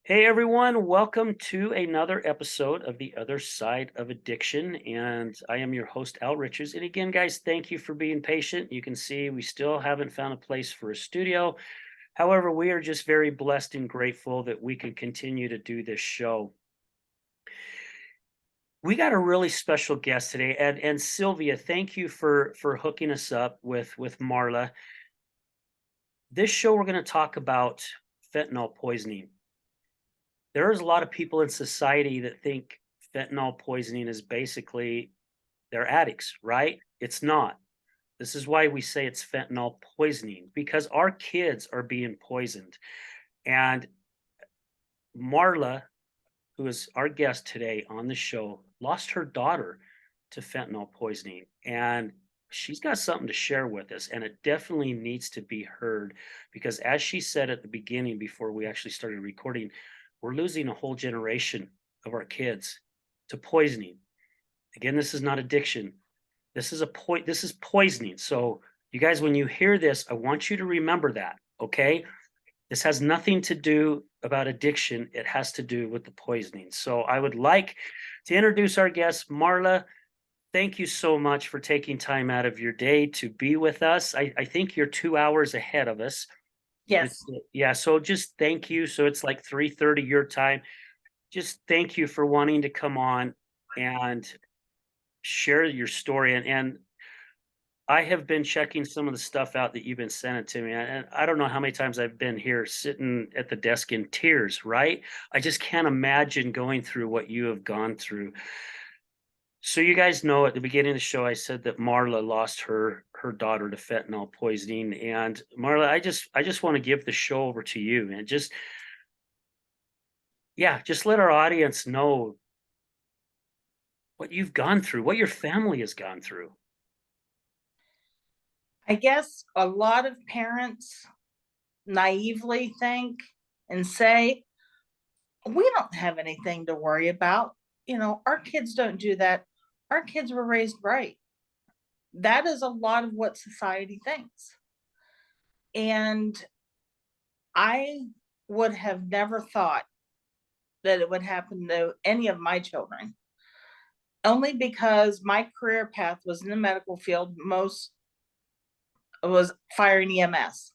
Hey everyone, welcome to another episode of The Other Side of Addiction. And I am your host, Al Richards. And again, guys, thank you for being patient. You can see we still haven't found a place for a studio. However, we are just very blessed and grateful that we can continue to do this show. We got a really special guest today, and Sylvia, thank you for hooking us up with Marla. This show we're going to talk about fentanyl poisoning. There's a lot of people in society that think fentanyl poisoning is basically they're addicts, right? It's not. This is why we say it's fentanyl poisoning because our kids are being poisoned. And Marla, who is our guest today on the show, lost her daughter to fentanyl poisoning. And she's got something to share with us. And it definitely needs to be heard because, as she said at the beginning, before we actually started recording, we're losing a whole generation of our kids to poisoning. Again, this is not addiction. This is poisoning. So you guys, when you hear this, I want you to remember that, okay? This has nothing to do about addiction. It has to do with the poisoning. So I would like to introduce our guest, Marla. Thank you so much for taking time out of your day to be with us. I think you're 2 hours ahead of us. Yes. Yeah, so just thank you. So it's like 3:30 your time. Just thank you for wanting to come on and share your story. And I have been checking some of the stuff out that you've been sending to me. And I don't know how many times I've been here sitting at the desk in tears, right? I just can't imagine going through what you have gone through. So you guys know at the beginning of the show, I said that Marla lost her daughter to fentanyl poisoning. And Marla, I just want to give the show over to you and just yeah, just let our audience know what you've gone through, what your family has gone through. I guess a lot of parents naively think and say, we don't have anything to worry about. Our kids don't do that. Our kids were raised right. That is a lot of what society thinks. And I would have never thought that it would happen to any of my children, only because my career path was in the medical field. Most was fire and EMS.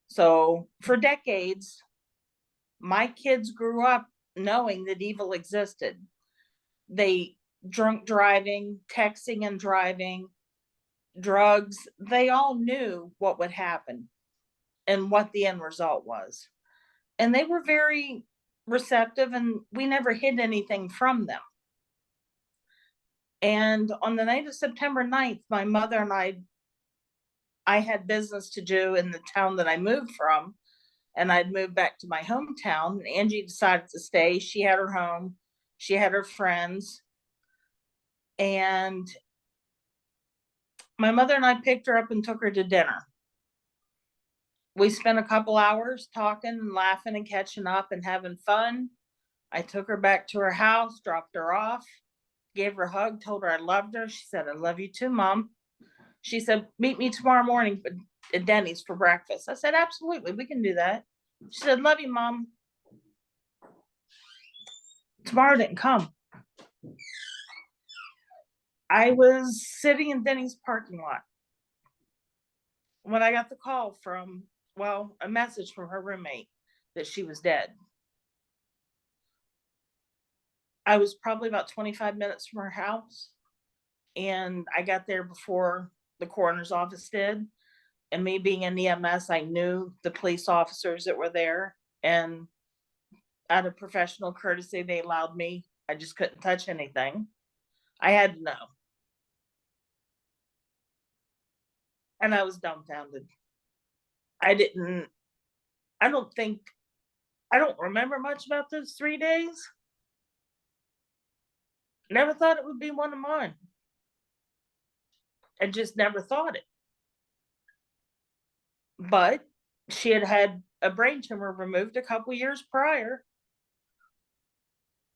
So for decades, my kids grew up knowing that evil existed. They drunk driving, texting and driving, drugs, they all knew what would happen and what the end result was. And they were very receptive, and we never hid anything from them. And on the night of September 9th, my mother and I had business to do in the town that I moved from, and I'd moved back to my hometown. And Angie decided to stay. She had her home, she had her friends, and my mother and I picked her up and took her to dinner. We spent a couple hours talking and laughing and catching up and having fun. I took her back to her house, dropped her off, gave her a hug, told her I loved her. She said, I love you too, Mom. She said, meet me tomorrow morning at Denny's for breakfast. I said, absolutely, we can do that. She said, love you, Mom. Tomorrow didn't come. I was sitting in Denny's parking lot when I got the call from, well, a message from her roommate that she was dead. I was probably about 25 minutes from her house, and I got there before the coroner's office did. And me being in EMS, I knew the police officers that were there, and out of professional courtesy, they allowed me. I just couldn't touch anything. I had to know. And I was dumbfounded. I didn't, I don't think, I don't remember much about those 3 days. Never thought it would be one of mine. I just never thought it. But she had had a brain tumor removed a couple years prior.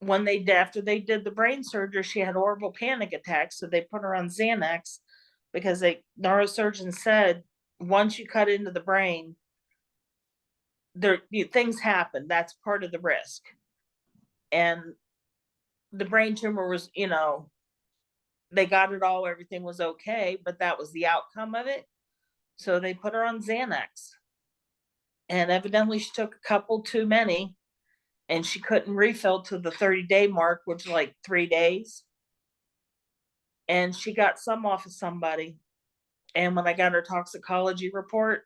After they did the brain surgery, she had horrible panic attacks, so they put her on Xanax because neurosurgeons said once you cut into the brain, things happen. That's part of the risk. And the brain tumor was, they got it all, everything was okay, but that was the outcome of it. So they put her on Xanax. And evidently she took a couple too many, and she couldn't refill to the 30-day mark, which is like 3 days. And she got some off of somebody. And when I got her toxicology report,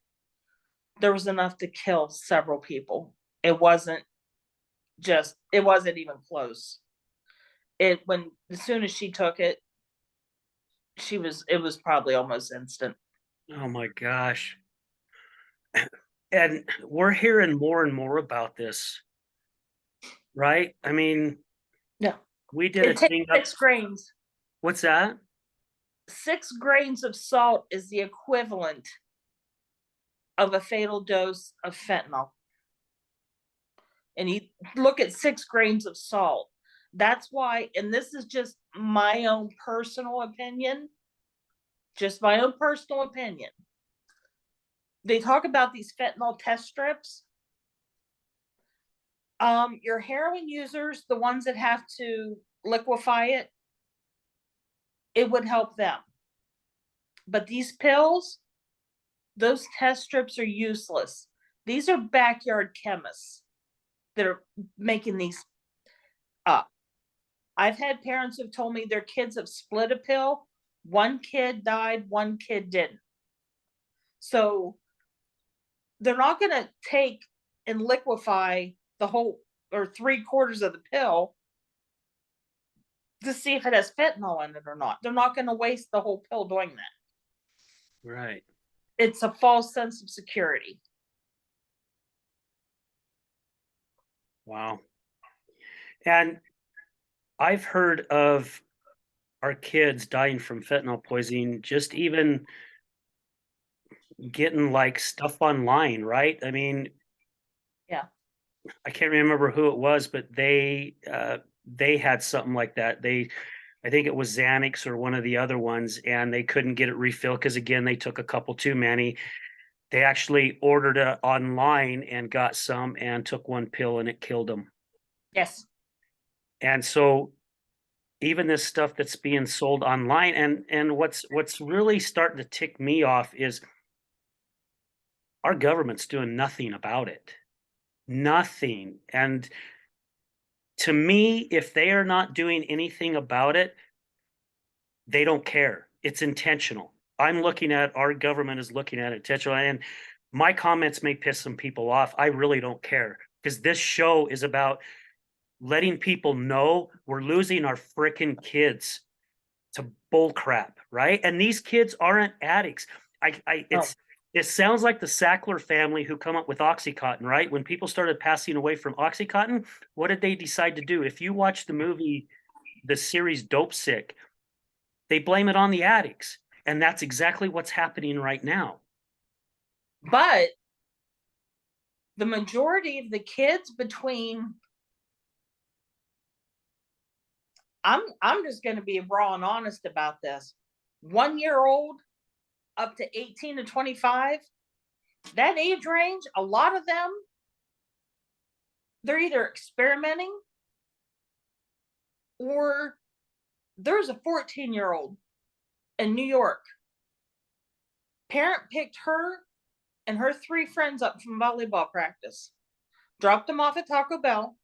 there was enough to kill several people. It wasn't even close. As soon as she took it, it was probably almost instant. Oh my gosh. And we're hearing more and more about this, right? I mean, Yeah. we did a It takes thing up. 6 grains. What's that? 6 grains of salt is the equivalent of a fatal dose of fentanyl. And you look at 6 grains of salt. That's why, and this is just my own personal opinion, They talk about these fentanyl test strips. Your heroin users, the ones that have to liquefy it, it would help them. But these pills, those test strips are useless. These are backyard chemists that are making these up. I've had parents who've told me their kids have split a pill. One kid died, one kid didn't. So they're not going to take and liquefy the whole or 3/4 of the pill to see if it has fentanyl in it or not. They're not going to waste the whole pill doing that. Right. It's a false sense of security. Wow. And I've heard of our kids dying from fentanyl poisoning, just even getting like stuff online, right? I mean, Yeah. I can't remember who it was, but they had something like that. I think it was Xanax or one of the other ones, and they couldn't get it refilled because again they took a couple too many. They actually ordered it online and got some and took one pill and it killed them. Yes. And so even this stuff that's being sold online, and what's really starting to tick me off is our government's doing nothing about it. Nothing. And to me, if they are not doing anything about it, they don't care. It's intentional. I'm looking at our government is looking at it intentional. And my comments may piss some people off. I really don't care because this show is about letting people know we're losing our freaking kids to bull crap, right? And these kids aren't addicts. No. It sounds like the Sackler family who come up with OxyContin, right? When people started passing away from OxyContin, what did they decide to do? If you watch the movie, the series Dope Sick, they blame it on the addicts. And that's exactly what's happening right now. But the majority of the kids between I'm just going to be raw and honest about this. 1 year old up to 18 to 25, that age range, a lot of them, they're either experimenting or there's a 14-year-old in New York. Parent picked her and her 3 friends up from volleyball practice, dropped them off at Taco Bell.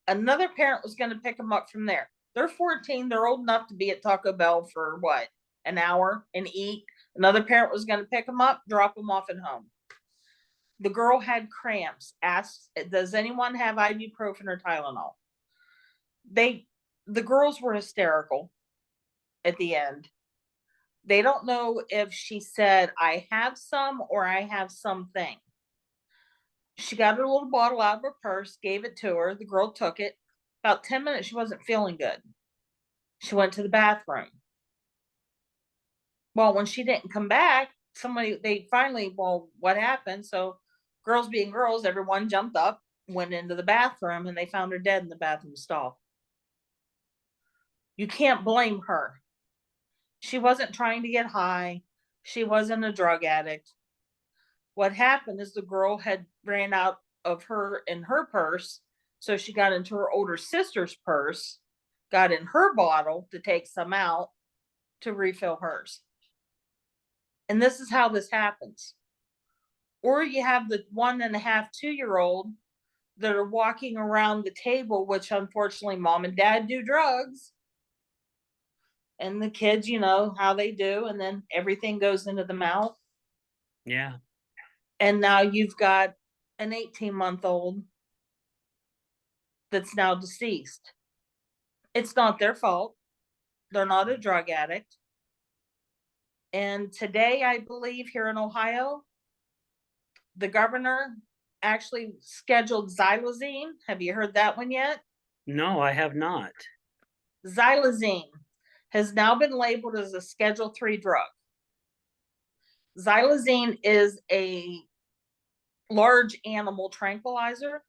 Another parent was going to pick them up from there. They're 14. They're old enough to be at Taco Bell for what, an hour and eat. Another parent was going to pick them up, drop them off at home. The girl had cramps. Asked, does anyone have ibuprofen or Tylenol? The girls were hysterical at the end. They don't know if she said, I have some or I have something. She got her little bottle out of her purse, gave it to her. The girl took it. About 10 minutes, she wasn't feeling good. She went to the bathroom. Well, when she didn't come back, what happened? So, girls being girls, everyone jumped up, went into the bathroom, and they found her dead in the bathroom stall. You can't blame her. She wasn't trying to get high. She wasn't a drug addict. What happened is the girl had ran out of her in her purse. So she got into her older sister's purse, got in her bottle to take some out to refill hers. And this is how this happens. Or you have the 1.5, 2 year old that are walking around the table, which unfortunately mom and dad do drugs. And the kids, you know how they do, and then everything goes into the mouth. Yeah. And now you've got an 18-month-old that's now deceased. It's not their fault. They're not a drug addict. And today, I believe here in Ohio, the governor actually scheduled xylazine. Have you heard that one yet? No, I have not. Xylazine has now been labeled as a Schedule 3 drug. Xylazine is a large animal tranquilizer.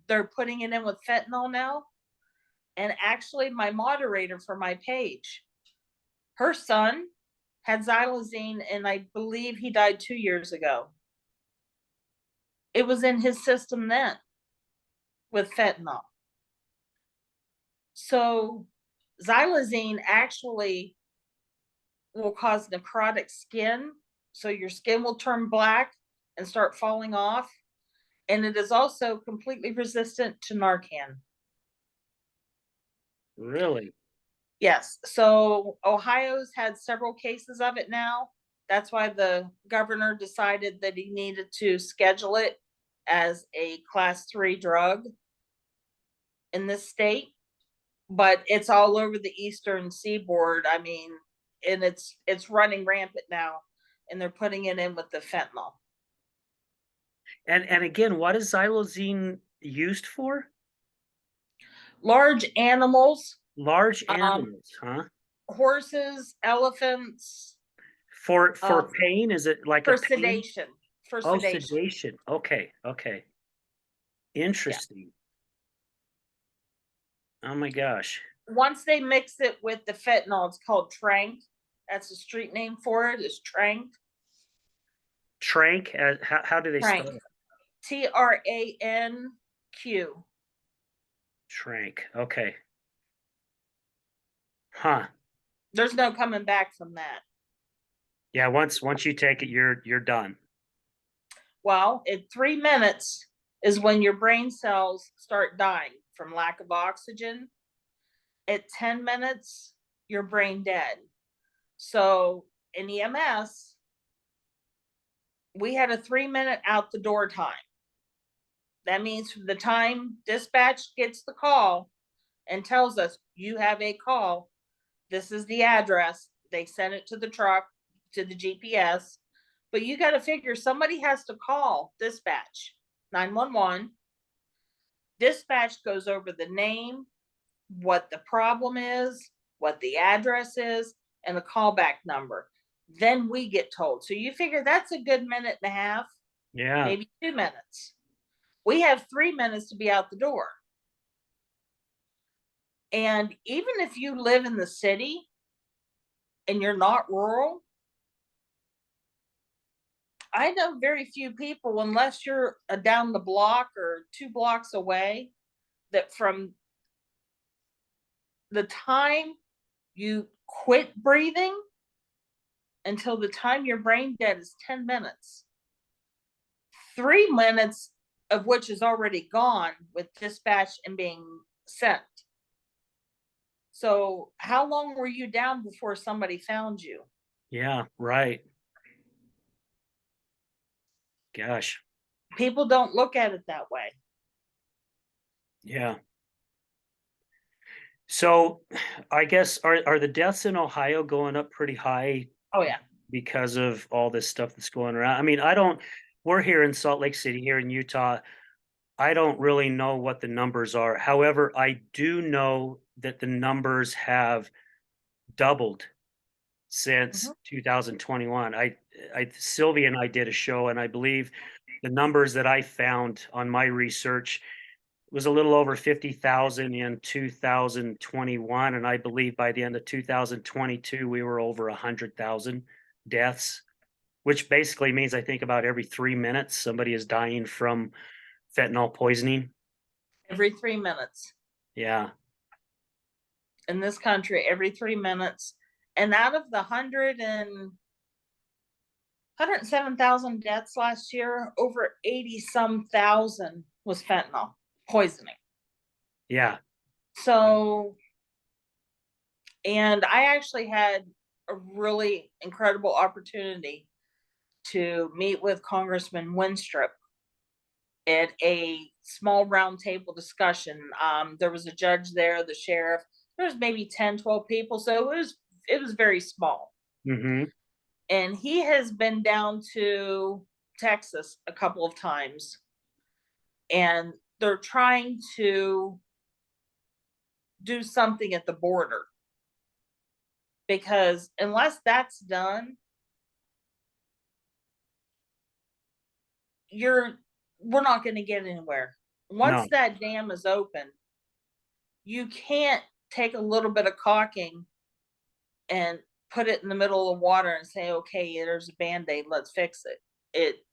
They're putting it in with fentanyl now. And actually, my moderator for my page, her son had xylazine, and I believe he died 2 years ago. It was in his system then with fentanyl. So xylazine actually will cause necrotic skin. So your skin will turn black and start falling off. And it is also completely resistant to Narcan. Really? Yes. So Ohio's had several cases of it now. That's why the governor decided that he needed to schedule it as a class 3 drug in this state. But it's all over the eastern seaboard. I mean, and it's running rampant now, and they're putting it in with the fentanyl. And again, what is xylazine used for? Large animals, Large um, animals, huh? horses, elephants, For um, pain? Is it like a for pain? sedation. For Oh, sedation. sedation. Okay, okay. Yeah. Interesting. Oh my gosh. Once they mix it with the fentanyl, it's called Trank. That's the street name for it, is Trank. Trank, how do they spell Trank. it? TRANQ. Trank. Okay. Huh. There's no coming back from that. Yeah, once you take it, you're done. Well, in 3 minutes is when your brain cells start dying from lack of oxygen. At 10 minutes, you're brain dead. So in EMS, we had a 3-minute out the door time. That means from the time dispatch gets the call and tells us you have a call, this is the address. They send it to the truck, to the GPS. But you got to figure somebody has to call dispatch 911. Dispatch goes over the name, what the problem is, what the address is, and the callback number. Then we get told. So you figure that's a good minute and a half, Yeah. maybe 2 minutes. We have 3 minutes to be out the door. And even if you live in the city and you're not rural, I know very few people, unless you're down the block or 2 blocks away, that from the time you quit breathing until the time your brain dead is 10 minutes. 3 minutes of which is already gone with dispatch and being sent. So how long were you down before somebody found you? Yeah, right. Gosh. People don't look at it that way. Yeah. So, I guess are the deaths in Ohio going up pretty high Oh yeah. because of all this stuff that's going around? I mean, I don't we're here in Salt Lake City, here in Utah. I don't really know what the numbers are. However, I do know that the numbers have doubled Mm-hmm. since 2021. Sylvia and I did a show, and I believe the numbers that I found on my research was a little over 50,000 in 2021, and I believe by the end of 2022 we were over 100,000. deaths, which basically means I think about every 3 minutes somebody is dying from fentanyl poisoning. Every 3 minutes Yeah. in this country, every 3 minutes. And out of the 107,000 deaths last year, over 80 some thousand was fentanyl poisoning. Yeah. So, and I actually had a really incredible opportunity to meet with Congressman Winstrip at a small roundtable discussion. There was a judge there, the sheriff. There was maybe 10, 12 people, so it was very small. Mhm. And he has been down to Texas a couple of times, and they're trying to do something at the border because unless that's done, you're we're not going to get anywhere. Once No. that dam is open, you can't take a little bit of caulking and put it in the middle of water and say, okay, there's a band-aid, let's fix it. It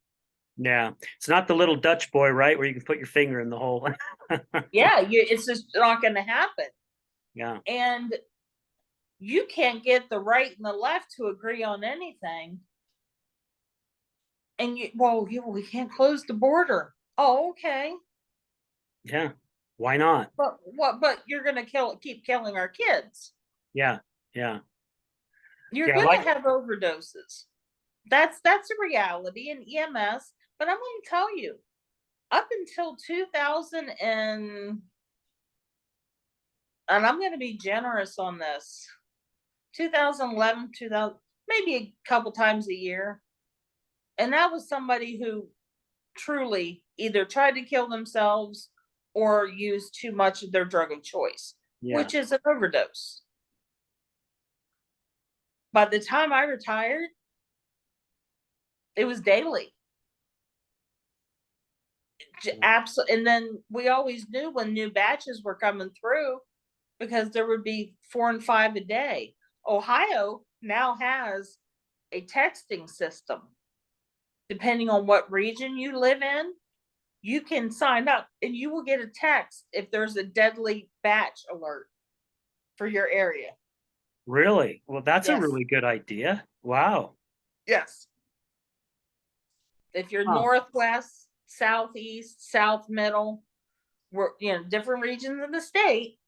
Yeah. It's not the little Dutch boy, right, where you can put your finger in the hole. Yeah, it's just not going to happen. Yeah. And you can't get the right and the left to agree on anything. And we can't close the border. Oh, okay. Yeah. Why not? But what? But you're gonna keep killing our kids. Yeah. Yeah. You're Yeah, gonna like have overdoses. That's a reality in EMS. But I'm going to tell you, up until 2000 and I'm going to be generous on this, 2011, 2000, maybe a couple times a year, and that was somebody who truly either tried to kill themselves or used too much of their drug of choice, yeah. which is an overdose. By the time I retired, it was daily. Absolutely. And then we always knew when new batches were coming through because there would be 4 and 5 a day. Ohio now has a texting system. Depending on what region you live in, you can sign up and you will get a text if there's a deadly batch alert for your area. Really? Well, that's a Yes. really good idea. Wow. Yes. If you're Huh. northwest, southeast, south middle, we're different regions of the state,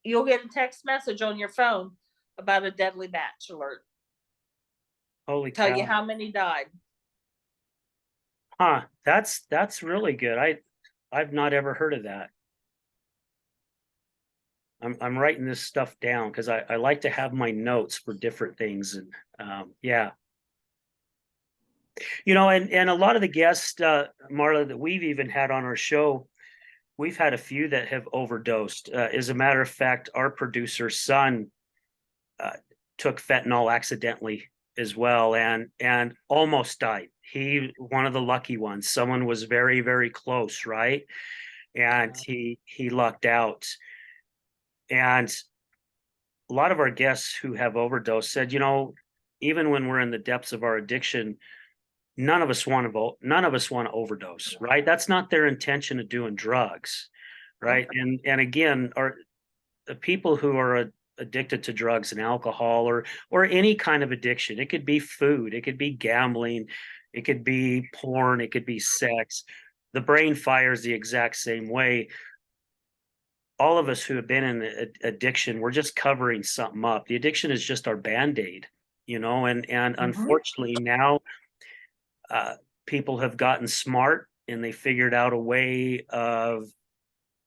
you'll get a text message on your phone about a deadly batch alert. Holy Tell you cow. how many died. Huh. That's really good. I've not ever heard of that. I'm writing this stuff down because I like to have my notes for different things. And yeah. And a lot of the guests, Marla, that we've even had on our show, we've had a few that have overdosed. As a matter of fact, our producer's son uh, took fentanyl accidentally as well, and almost died. He one of the lucky ones. Someone was very, very close, right? And he lucked out. And a lot of our guests who have overdosed said, even when we're in the depths of our addiction, none of us want to overdose, right? That's not their intention of doing drugs, right? And again, are the people who are addicted to drugs and alcohol, or any kind of addiction. It could be food, it could be gambling, it could be porn, it could be sex. The brain fires the exact same way. All of us who have been in addiction, we're just covering something up. The addiction is just our band-aid, and Mhm. unfortunately now uh, people have gotten smart and they figured out a way of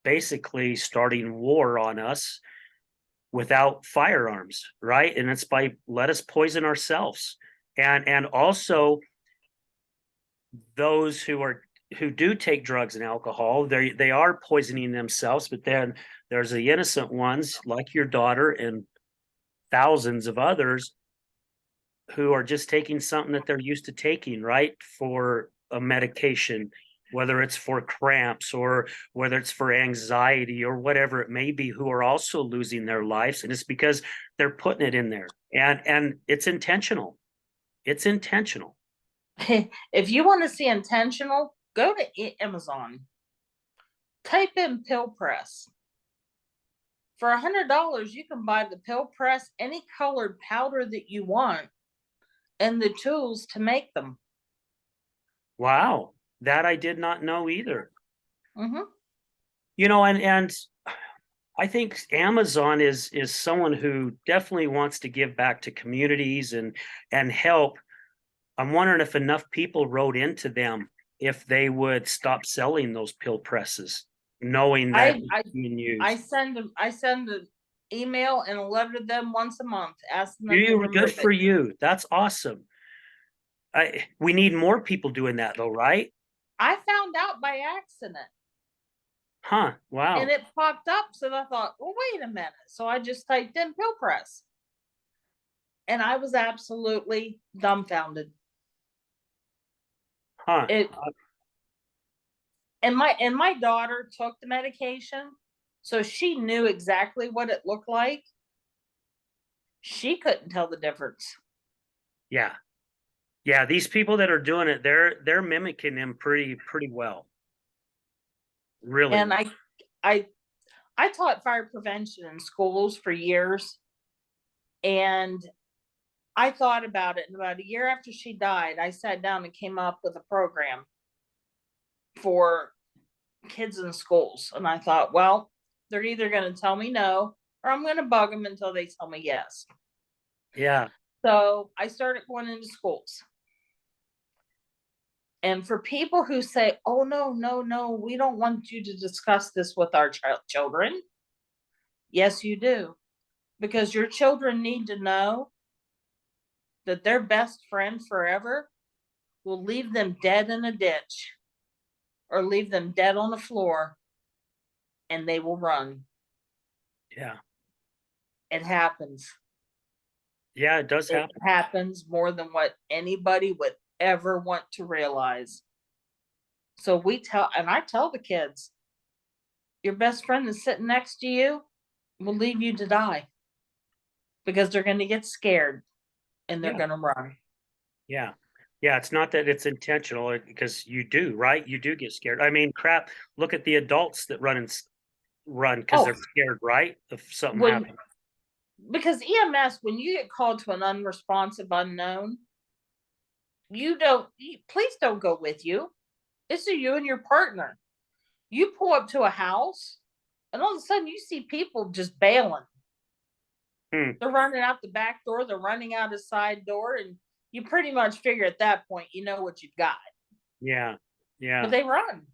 basically starting war on us without firearms, right? And it's by let us poison ourselves. And also those who do take drugs and alcohol, they are poisoning themselves, but then there's the innocent ones like your daughter and thousands of others who are just taking something that they're used to taking, right? For a medication, whether it's for cramps or whether it's for anxiety or whatever it may be, who are also losing their lives. And it's because they're putting it in there. And it's intentional. It's intentional. If you want to see intentional, go to Amazon. Type in pill press. For $100, you can buy the pill press, any colored powder that you want, and the tools to make them. Wow, that I did not know either. Hmm. And I think Amazon is someone who definitely wants to give back to communities and help. I'm wondering if enough people wrote into them if they would stop selling those pill presses, knowing that I it's I being I used. send them. I send an email and a letter to them once a month, asking them to You good remove for it. you. That's awesome. We need more people doing that though, right? I found out by accident, Huh. and Wow. it popped up. So I thought, well, wait a minute. So I just typed in pill press, and I was absolutely dumbfounded. Huh. It and my daughter took the medication, so she knew exactly what it looked like. She couldn't tell the difference. Yeah. Yeah, these people that are doing it, they're mimicking him pretty well. Really And well. I I taught fire prevention in schools for years, and I thought about it. And about a year after she died, I sat down and came up with a program for kids in schools. And I thought, well, they're either going to tell me no, or I'm going to bug them until they tell me yes. Yeah. So I started going into schools. And for people who say, oh, no, no, no, we don't want you to discuss this with our children. Yes, you do. Because your children need to know that their best friend forever will leave them dead in a ditch or leave them dead on the floor, and they will run. Yeah. It happens. Yeah, it does It happen. happens more than what anybody would ever want to realize. So I tell the kids, your best friend that's sitting next to you will leave you to die because they're going to get scared and they're Yeah. going to run. Yeah. Yeah, it's not that it's intentional because you do, right? You do get scared. I mean, crap, look at the adults that run because Oh, they're scared, right? If something when happens. because EMS, when you get called to an unresponsive unknown, please don't go with you. It's you and your partner. You pull up to a house, and all of a sudden you see people just bailing. Hmm. They're running out the back door, they're running out a side door, and you pretty much figure at that point you know what you've got. Yeah. But Yeah. they run.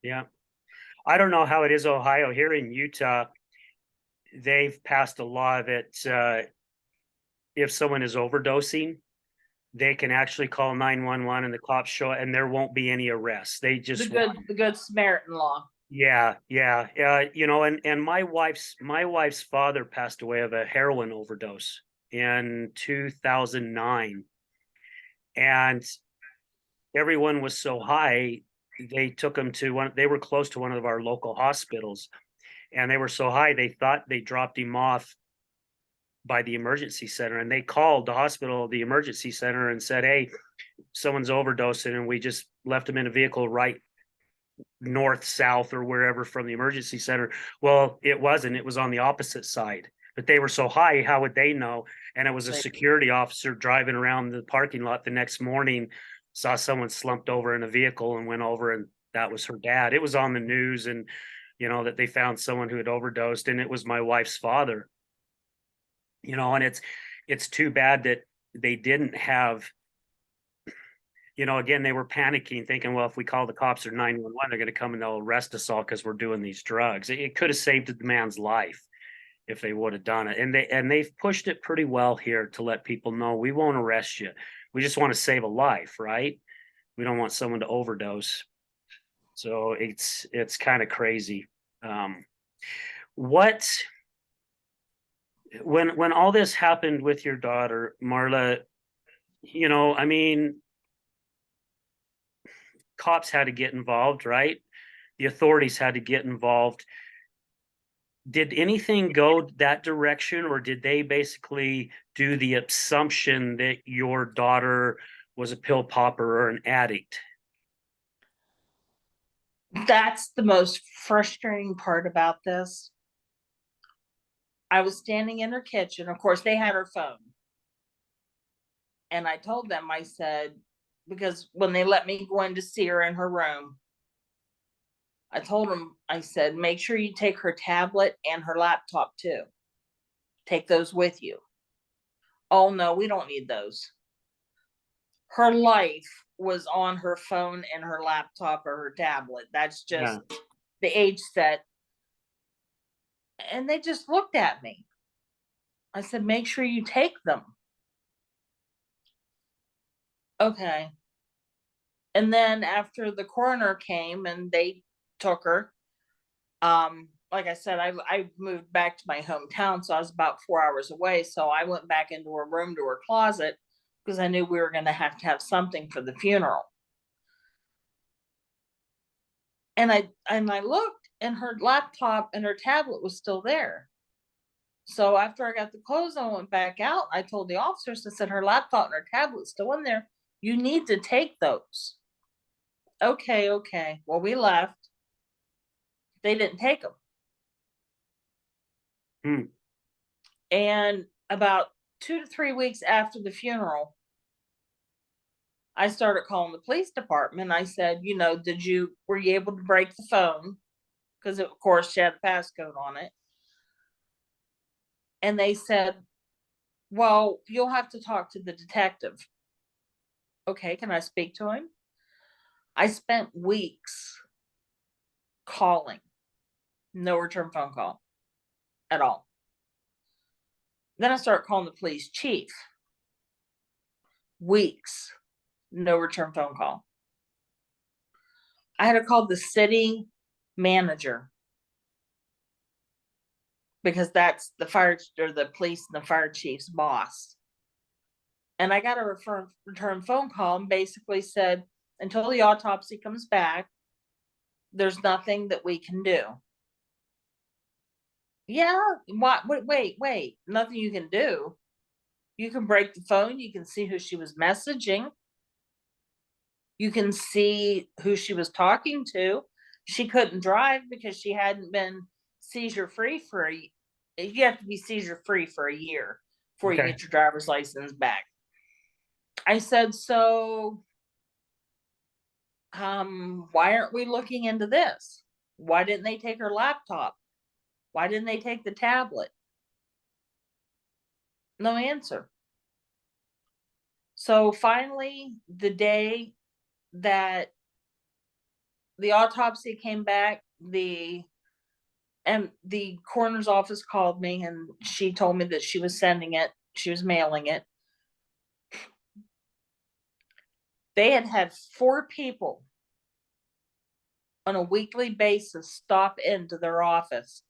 Yeah. I don't know how it is Ohio. Here in Utah, they've passed a law that if someone is overdosing, they can actually call 911 and the cops show and there won't be any arrests. They The just want. good Samaritan law. Yeah, yeah. And my wife's father passed away of a heroin overdose in 2009. And everyone was so high, they took him to they were close to one of our local hospitals, and they were so high they thought they dropped him off by the emergency center, and they called the hospital, the emergency center, and said, "Hey, someone's overdosing, and we just left him in a vehicle right north, south, or wherever from the emergency center." Well, it wasn't. It was on the opposite side. But they were so high, how would they know? And it was a Like, security officer driving around the parking lot the next morning, saw someone slumped over in a vehicle and went over, and that was her dad. It was on the news, and that they found someone who had overdosed, and it was my wife's father. And it's too bad that they didn't have, again, they were panicking, thinking, well, if we call the cops or 911, they're going to come and they'll arrest us all because we're doing these drugs. It could have saved the man's life if they would have done it. And they've pushed it pretty well here to let people know we won't arrest you. We just want to save a life, right? We don't want someone to overdose. So it's kind of crazy. Um, what when all this happened with your daughter, Marla, I mean, cops had to get involved, right? The authorities had to get involved. Did anything go that direction, or did they basically do the assumption that your daughter was a pill popper or an addict? That's the most frustrating part about this. I was standing in her kitchen. Of course, they had her phone. And I told them, I said, because when they let me go in to see her in her room, I told them, I said, make sure you take her tablet and her laptop too. Take those with you. Oh, no, we don't need those. Her life was on her phone and her laptop or her tablet. That's just Yeah. the age set. And they just looked at me. I said, make sure you take them. Okay. And then after the coroner came and they took her, like I said, I moved back to my hometown, so I was about 4 hours away. So I went back into her room to her closet because I knew we were going to have something for the funeral. And I looked, and her laptop and her tablet was still there. So after I got the clothes on, went back out. I told the officers, I said, her laptop and her tablet's still in there. You need to take those. Okay, okay. Well, we left. They didn't take them. Hmm. And about 2 to 3 weeks after the funeral, I started calling the police department. I said, were you able to break the phone? Because of course she had a passcode on it. And they said, well, you'll have to talk to the detective. Okay, can I speak to him? I spent weeks calling, no return phone call at all. Then I started calling the police chief. Weeks, no return phone call. I had to call the city manager because that's the fire or the police and the fire chief's boss. And I got a return phone call and basically said, until the autopsy comes back, there's nothing that we can do. Yeah, what? Wait, nothing you can do. You can break the phone. You can see who she was messaging. You can see who she was talking to. She couldn't drive because she hadn't been seizure free for you have to be seizure free for a year before you Okay. get your driver's license back. I said, so why aren't we looking into this? Why didn't they take her laptop? Why didn't they take the tablet? No answer. So finally, the day that the autopsy came back, the coroner's office called me and she told me that she was sending it, she was mailing it. They had 4 people on a weekly basis stop into their office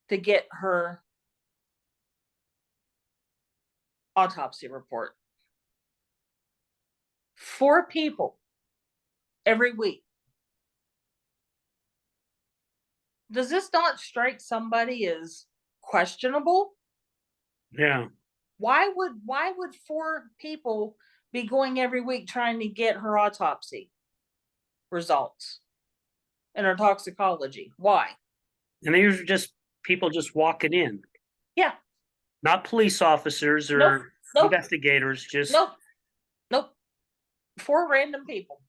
to get her autopsy report. 4 people every week. Does this not strike somebody as questionable? Yeah. Why would 4 people be going every week trying to get her autopsy results and her toxicology? Why? And these are just people just walking in, Yeah. not police officers Nope. or Nope. investigators, just Nope. Nope. 4 random people.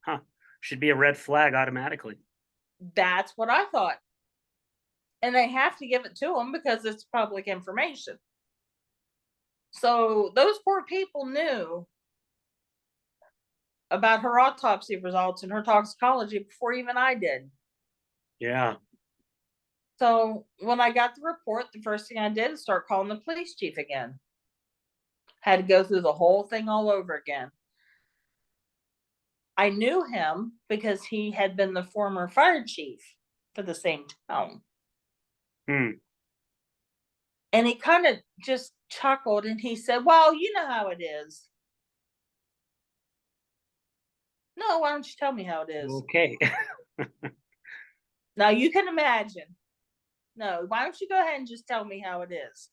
huh. Should be a red flag automatically. That's what I thought. And they have to give it to them because it's public information. So those 4 people knew about her autopsy results and her toxicology before even I did. Yeah. So when I got the report, the first thing I did is start calling the police chief again. Had to go through the whole thing all over again. I knew him because he had been the former fire chief for the same town. Hmm. And he kind of just chuckled and he said, well, you know how it is. No, why don't you tell me how it is? Okay. Now you can imagine. No, why don't you go ahead and just tell me how it is?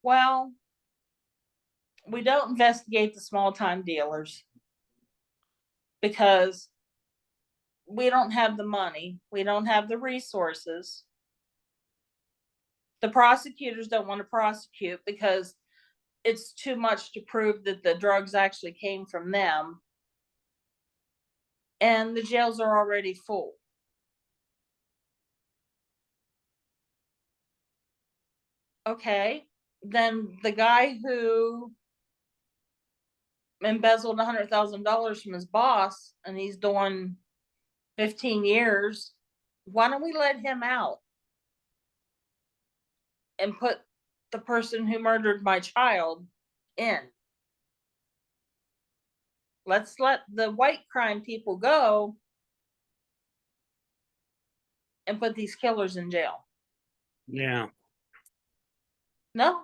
Well, we don't investigate the small time dealers because we don't have the money, we don't have the resources. The prosecutors don't want to prosecute because it's too much to prove that the drugs actually came from them. And the jails are already full. Okay, then the guy who embezzled $100,000 from his boss and he's doing 15 years, why don't we let him out and put the person who murdered my child in? Let's let the white crime people go and put these killers in jail. Yeah. No,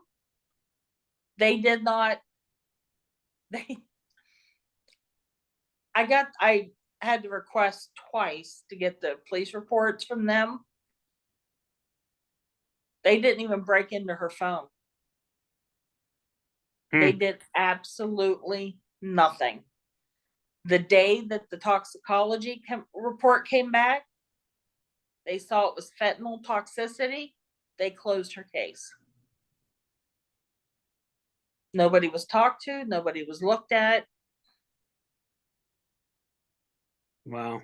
they did not. They, I had to request twice to get the police reports from them. They didn't even break into her phone. They Hmm. did absolutely nothing. The day that the toxicology report came back, they saw it was fentanyl toxicity. They closed her case. Nobody was talked to, nobody was looked at. Wow.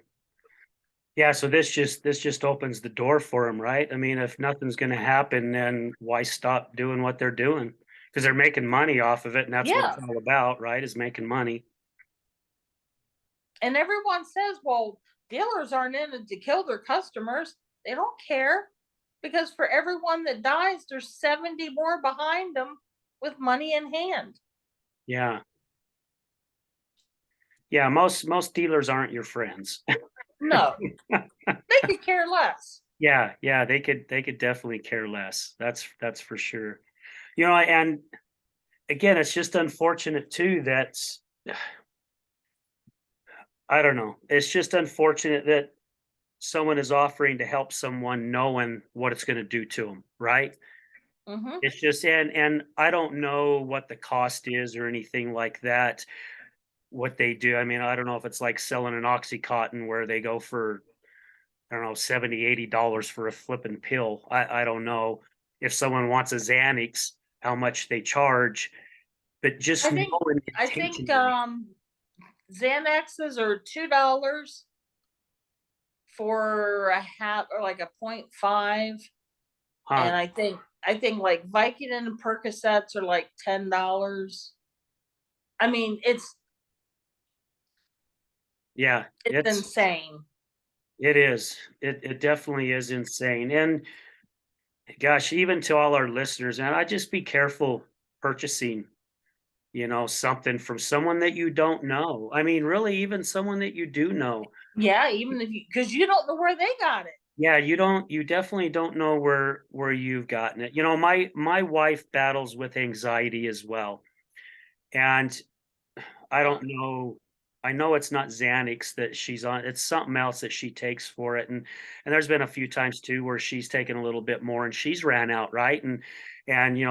Yeah, so this just opens the door for them, right? I mean, if nothing's gonna happen, then why stop doing what they're doing? Because they're making money off of it, and that's what it's Yeah. all about, right? Is making money. And everyone says, well, dealers aren't in it to kill their customers. They don't care because for everyone that dies, there's 70 more behind them with money in hand. Yeah. Yeah, most dealers aren't your friends. No, they could care less. Yeah, yeah, they could definitely care less. That's for sure. You know, and again, it's just unfortunate too that I don't know. It's just unfortunate that someone is offering to help someone knowing what it's going to do to them, right? Mm-hmm. It's just and I don't know what the cost is or anything like that. What they do. I mean, I don't know if it's like selling an Oxycontin where they go for I don't know, 70, $80 for a flipping pill. I don't know if someone wants a Xanax, how much they charge, but just I think knowing I think intentionally. Xanaxes are $2 for a half or like a 0.5. Huh. And I think like Vicodin and Percocets are like $10. I mean, Yeah, it's insane. it is. It definitely is insane. And gosh, even to all our listeners, and I just be careful purchasing, something from someone that you don't know. I mean, really, even someone that you do know. Yeah, even if you because you don't know where they got it. Yeah, you definitely don't know where you've gotten it. My wife battles with anxiety as well. And I don't know. I know it's not Xanax that she's on. It's something else that she takes for it. And there's been a few times too where she's taken a little bit more and she's ran out, right? And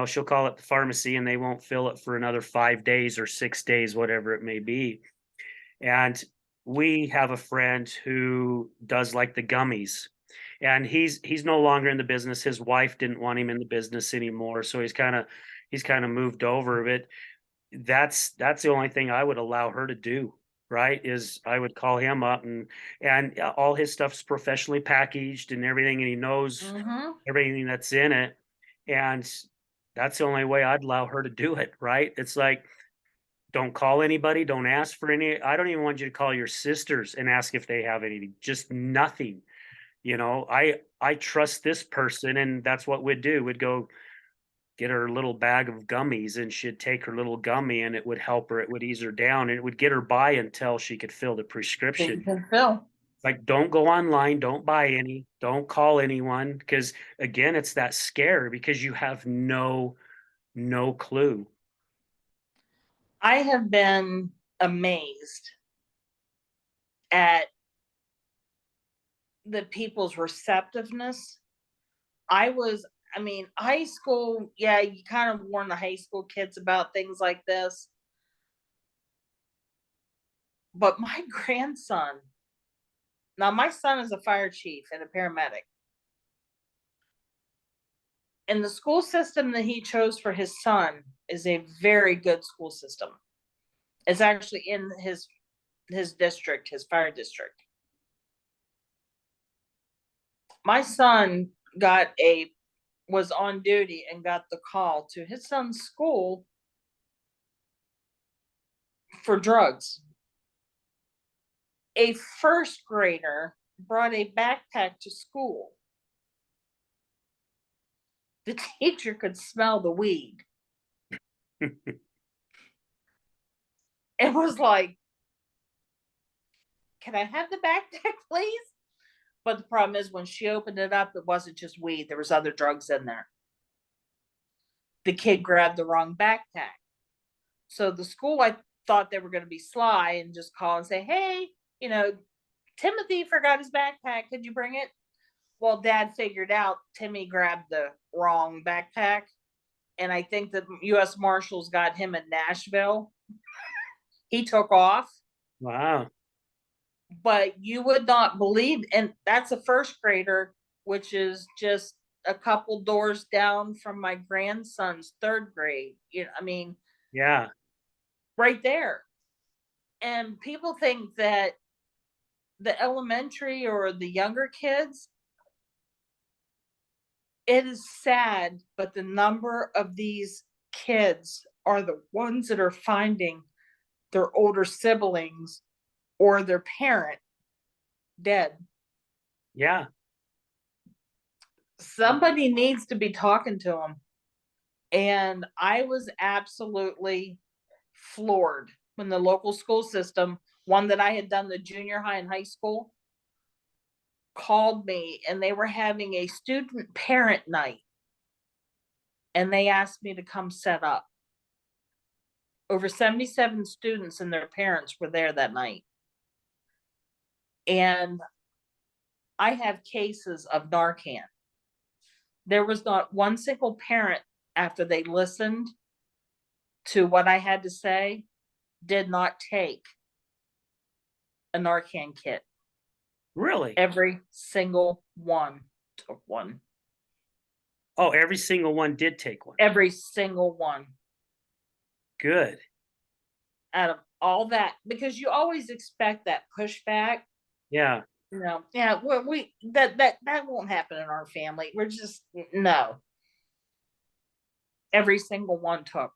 she'll call it the pharmacy and they won't fill it for another 5 days or 6 days, whatever it may be. And we have a friend who does like the gummies. And he's no longer in the business. His wife didn't want him in the business anymore. So he's kind of moved over. But that's the only thing I would allow her to do, right? Is I would call him up and all his stuff's professionally packaged and everything, and he knows Mm-hmm. everything that's in it. And that's the only way I'd allow her to do it, right? It's like, don't call anybody, don't ask for any. I don't even want you to call your sisters and ask if they have anything. Just nothing. I trust this person, and that's what we'd do. We'd go get her little bag of gummies and she'd take her little gummy and it would help her. It would ease her down and it would get her by until she could fill the They prescription. can fill. Like, don't go online, don't buy any, don't call anyone. Because again, it's that scare because you have no clue. I have been amazed at the people's receptiveness. I was, I mean, high school, yeah, you kind of warn the high school kids about things like this. But my grandson, now my son is a fire chief and a paramedic. And the school system that he chose for his son is a very good school system. It's actually in his district, his fire district. My son was on duty and got the call to his son's school for drugs. A first grader brought a backpack to school. The teacher could smell the weed. It was like, can I have the backpack, please? But the problem is when she opened it up, it wasn't just weed. There was other drugs in there. The kid grabbed the wrong backpack. So the school, I thought they were going to be sly and just call and say, hey, Timothy forgot his backpack. Could you bring it? Well, Dad figured out Timmy grabbed the wrong backpack. And I think the U.S. Marshals got him in Nashville. He took off. Wow. But you would not believe, and that's a first grader, which is just a couple doors down from my grandson's third grade. Yeah. Right there. And people think that the elementary or the younger kids, it is sad, but the number of these kids are the ones that are finding their older siblings or their parent dead. Yeah. Somebody needs to be talking to them. And I was absolutely floored when the local school system, one that I had done the junior high and high school, called me, and they were having a student parent night. And they asked me to come set up. Over 77 students and their parents were there that night. And I have cases of Narcan. There was not one single parent, after they listened to what I had to say, did not take a Narcan kit. Really? Every single one took one. Oh, every single one did take one. Every single one. Good. Out of all that, because you always expect that pushback. Yeah. Yeah, we that won't happen in our family. We're just no. Every single one took,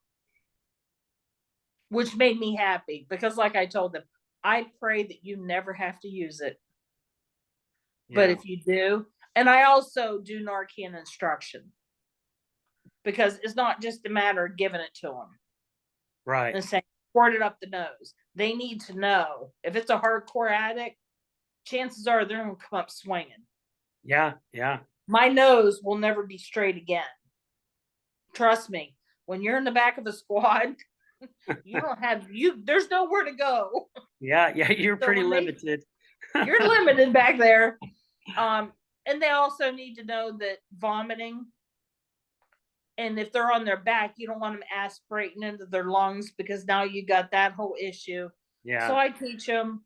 which made me happy because, like I told them, I pray that you never have to use it. But Yeah. if you do, and I also do Narcan instruction because it's not just a matter of giving it to them Right. and saying, squirt it up the nose. They need to know if it's a hardcore addict, chances are they're going to come up swinging. Yeah. Yeah. My nose will never be straight again. Trust me, when you're in the back of a squad, there's nowhere to go. Yeah. Yeah. You're So pretty limited. you're limited back there. And they also need to know that vomiting, and if they're on their back, you don't want them aspirating into their lungs because now you got that whole issue. Yeah. So I teach them,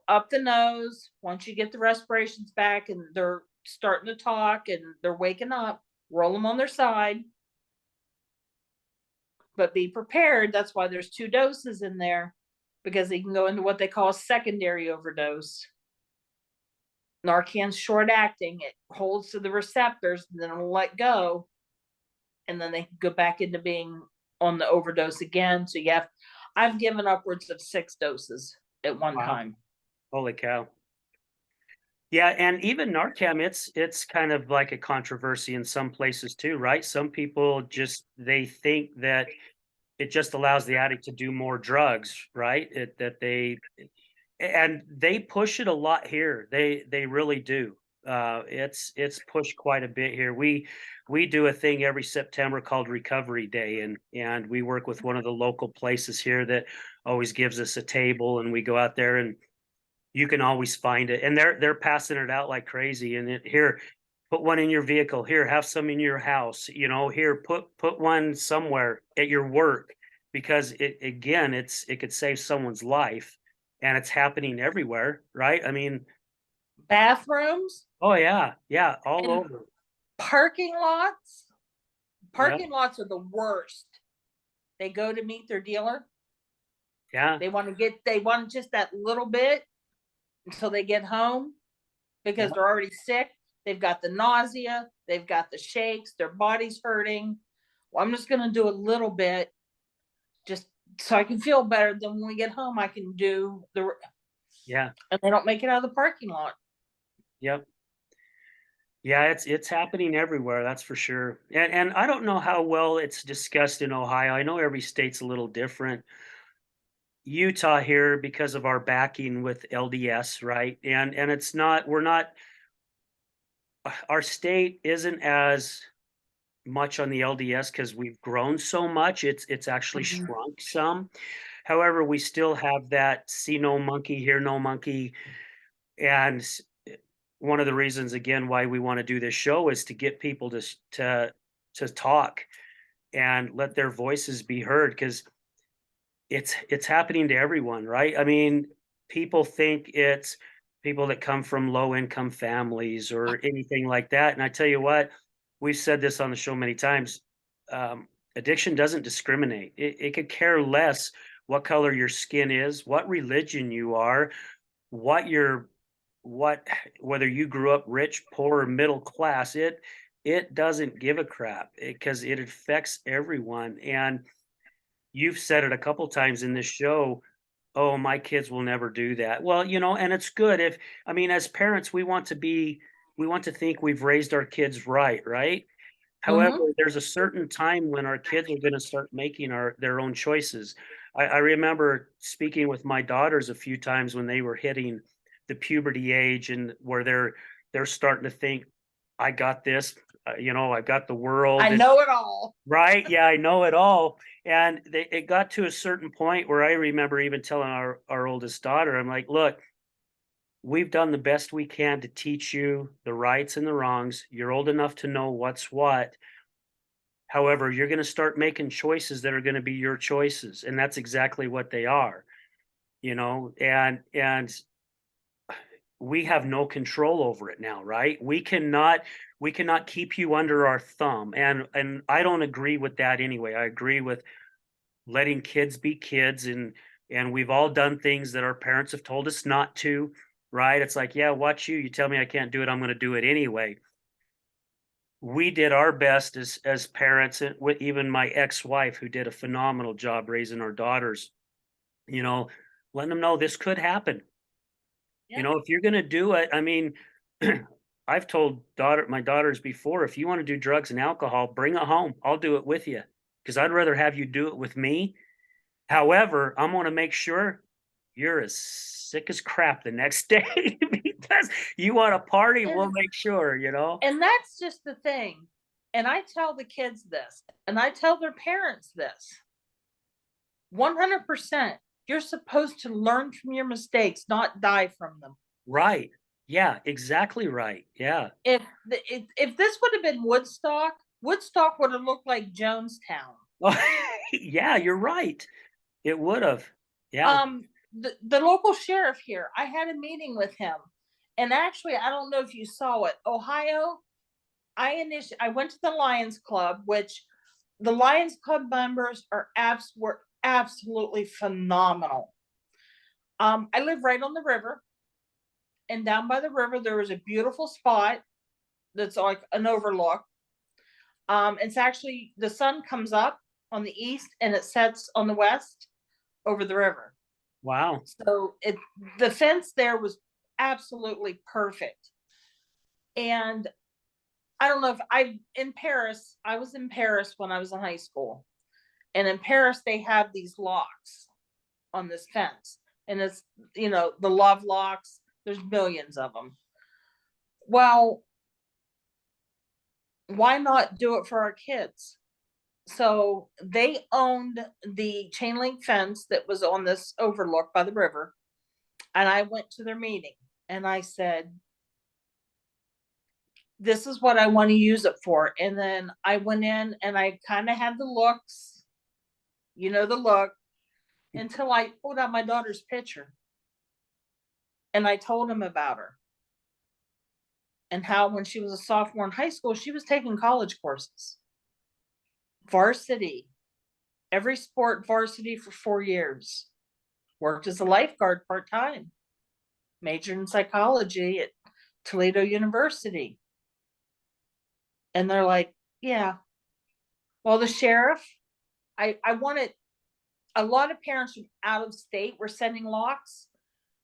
up the nose. Once you get the respirations back and they're starting to talk and they're waking up, roll them on their side. But be prepared. That's why there's 2 doses in there, because they can go into what they call a secondary overdose. Narcan's short acting. It holds to the receptors, and then it'll let go. And then they can go back into being on the overdose again. So I've given upwards of 6 doses at one time. Holy cow. Yeah, and even Narcan, it's kind of like a controversy in some places too, right? Some people they think that it just allows the addict to do more drugs, right? And they push it a lot here. They really do. It's pushed quite a bit here. We do a thing every September called Recovery Day, and we work with one of the local places here that always gives us a table, and we go out there and You can always find it, and they're passing it out like crazy, and here, put one in your vehicle, here, have some in your house, here, put one somewhere at your work, because it could save someone's life, and it's happening everywhere, right? I mean, Bathrooms oh yeah, yeah, all and over. parking lots. Yeah, Parking lots are the worst. They go to meet their dealer. yeah, They want just that little bit until they get home because yeah, they're already sick. They've got the nausea, they've got the shakes, their body's hurting. Well, I'm just going to do a little bit just so I can feel better. Then when we get home, I can do yeah, and they don't make it out of the parking lot. yep. Yeah, it's happening everywhere, that's for sure. And I don't know how well it's discussed in Ohio. I know every state's a little different. Utah here, because of our backing with LDS, right? And it's not we're not our state isn't as much on the LDS because we've grown so much. It's actually Mhm. shrunk some. However, we still have that see no monkey, hear no monkey. And one of the reasons again why we want to do this show is to get people to talk and let their voices be heard, because it's happening to everyone, right? I mean, people think it's people that come from low income families or anything like that. And I tell you what, we've said this on the show many times. Addiction doesn't discriminate. It could care less what color your skin is, what religion you are, what your what whether you grew up rich, poor, or middle class. It doesn't give a crap because it affects everyone. And you've said it a couple times in this show, "Oh, my kids will never do that." Well, and it's good if I mean, as parents, we want to think we've raised our kids right, right? However, Mhm. there's a certain time when our kids are gonna start making their own choices. I remember speaking with my daughters a few times when they were hitting the puberty age and where they're starting to think, "I got this, I got the I world," and know it all. right, yeah, I know it all, and it got to a certain point where I remember even telling our oldest daughter, I'm like, "Look, we've done the best we can to teach you the rights and the wrongs. You're old enough to know what's what. However, you're gonna start making choices that are gonna be your choices," and that's exactly what they are, and we have no control over it now, right? We cannot keep you under our thumb, and I don't agree with that anyway. I agree with letting kids be kids, and we've all done things that our parents have told us not to, right? It's like, yeah, watch you tell me I can't do it, I'm going to do it anyway. We did our best as parents, and with even my ex-wife who did a phenomenal job raising our daughters, you know letting them know this could happen. Yeah. If you're going to do it, I mean, I've told my daughters before, if you want to do drugs and alcohol, bring it home, I'll do it with you, because I'd rather have you do it with me. However, I'm gonna make sure you're as sick as crap the next day, because you wanna party, we'll And make sure, and that's just the thing. And I tell the kids this, and I tell their parents this. 100%. You're supposed to learn from your mistakes, not die from them. Right. Yeah, exactly right. Yeah. If this would have been Woodstock, Woodstock would have looked like Jonestown. Yeah, you're right. It would've. Yeah. The local sheriff here, I had a meeting with him, and actually, I don't know if you saw it. Ohio, I went to the Lions Club, which the Lions Club members were absolutely phenomenal. I live right on the river, and down by the river there was a beautiful spot that's like an overlook. It's actually the sun comes up on the east and it sets on the west over the river. Wow. So the fence there was absolutely perfect. And I don't know if I was in Paris when I was in high school. And in Paris, they have these locks on this fence. And it's, the love locks, there's millions of them. Well, why not do it for our kids? So they owned the chain link fence that was on this overlook by the river. And I went to their meeting and I said, this is what I want to use it for. And then I went in and I kind of had the looks, the look, until I pulled out my daughter's picture and I told him about her and how when she was a sophomore in high school, she was taking college courses, varsity, every sport varsity for 4 years, worked as a lifeguard part-time, majored in psychology at Toledo University. And they're like, yeah. Well, the sheriff, I wanted, a lot of parents from out of state were sending locks